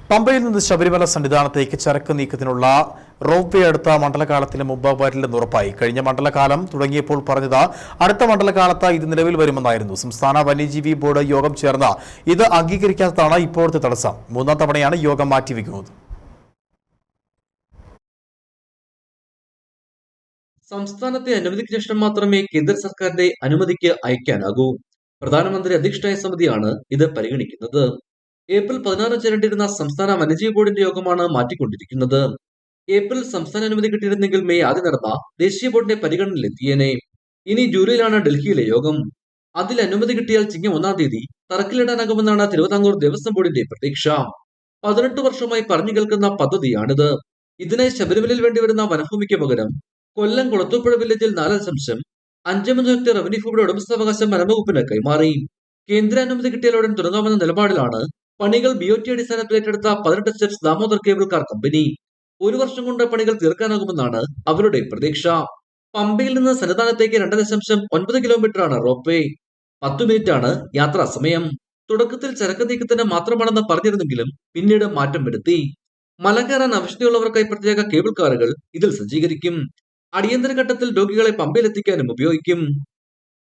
പമ്പയിൽ നിന്ന് ശബരിമല സന്നിധാനത്തേക്ക് ചരക്ക് നീക്കത്തിനുള്ള റോപ്പ് വേ അടുത്ത മണ്ഡലകാലത്തിന് മുമ്പ് വരില്ലെന്ന് ഉറപ്പായി. കഴിഞ്ഞ മണ്ഡലകാലം തുടങ്ങിയപ്പോൾ പറഞ്ഞത് അടുത്ത മണ്ഡലകാലത്ത് ഇത് നിലവിൽ വരുമെന്നായിരുന്നു. സംസ്ഥാന വന്യജീവി ബോർഡ് യോഗം ചേർന്ന് ഇത് അംഗീകരിക്കാത്തതാണ് ഇപ്പോഴത്തെ തടസ്സം. മൂന്നാം തവണയാണ് യോഗം മാറ്റിവെക്കുന്നത്. സംസ്ഥാനത്തെ അനുമതിക്ക് ശേഷം മാത്രമേ കേന്ദ്ര സർക്കാരിന്റെ അനുമതിക്ക് അയക്കാനാകൂ. പ്രധാനമന്ത്രി അധ്യക്ഷനായ സമിതിയാണ് ഇത് പരിഗണിക്കുന്നത്. ഏപ്രിൽ 16 ചേരേണ്ടിരുന്ന സംസ്ഥാന വന്യജീവി ബോർഡിന്റെ യോഗമാണ് മാറ്റിക്കൊണ്ടിരിക്കുന്നത്. ഏപ്രിൽ സംസ്ഥാന അനുമതി കിട്ടിയിരുന്നെങ്കിൽ മെയ് ആദ്യം നടന്ന ദേശീയ ബോർഡിന്റെ പരിഗണനയിലെത്തിയേനെ. ഇനി ജൂലൈയിലാണ് ഡൽഹിയിലെ യോഗം. അതിൽ അനുമതി കിട്ടിയാൽ ചിങ്ങം 1-ാം തീയതി തറക്കിലിടാനാകുമെന്നാണ് തിരുവിതാംകൂർ ദേവസ്വം ബോർഡിന്റെ പ്രതീക്ഷ. 18 വർഷമായി പറഞ്ഞു കേൾക്കുന്ന പദ്ധതിയാണിത്. ഇതിനായി ശബരിമലയിൽ വേണ്ടിവരുന്ന വനഭൂമിക്ക് പകരം കൊല്ലം കുളത്തൂപ്പുഴ വില്ലേജിൽ 4.53 ഹെക്ടർ റവന്യൂ ഭൂമിയുടെ ഉടമസ്ഥാവകാശം വനംവകുപ്പിന് കൈമാറി. കേന്ദ്ര അനുമതി കിട്ടിയാലുടൻ തുടങ്ങാമെന്ന നിലപാടിലാണ് പണികൾ BOT അടിസ്ഥാനത്തിൽ ഏറ്റെടുത്ത 18 steps Damodar cable car company. 1 വർഷം കൊണ്ട് പണികൾ തീർക്കാനാകുമെന്നാണ് അവരുടെ പ്രതീക്ഷ. പമ്പയിൽ നിന്ന് സന്നിധാനത്തേക്ക് 2.9 കിലോമീറ്ററാണ് റോപ്പ് വേ. 10 മിനിറ്റാണ് യാത്രാ സമയം. തുടക്കത്തിൽ ചരക്ക് നീക്കത്തിന് മാത്രമാണെന്ന് പറഞ്ഞിരുന്നെങ്കിലും പിന്നീട് മാറ്റം വരുത്തി. മല കയറാൻ ആവശ്യതയുള്ളവർക്കായി പ്രത്യേക കേബിൾ കാറുകൾ ഇതിൽ സജ്ജീകരിക്കും. അടിയന്തര ഘട്ടത്തിൽ രോഗികളെ പമ്പയിലെത്തിക്കാനും ഉപയോഗിക്കും.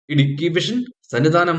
ഇടുക്കി വിഷൻ, സന്നിധാനം.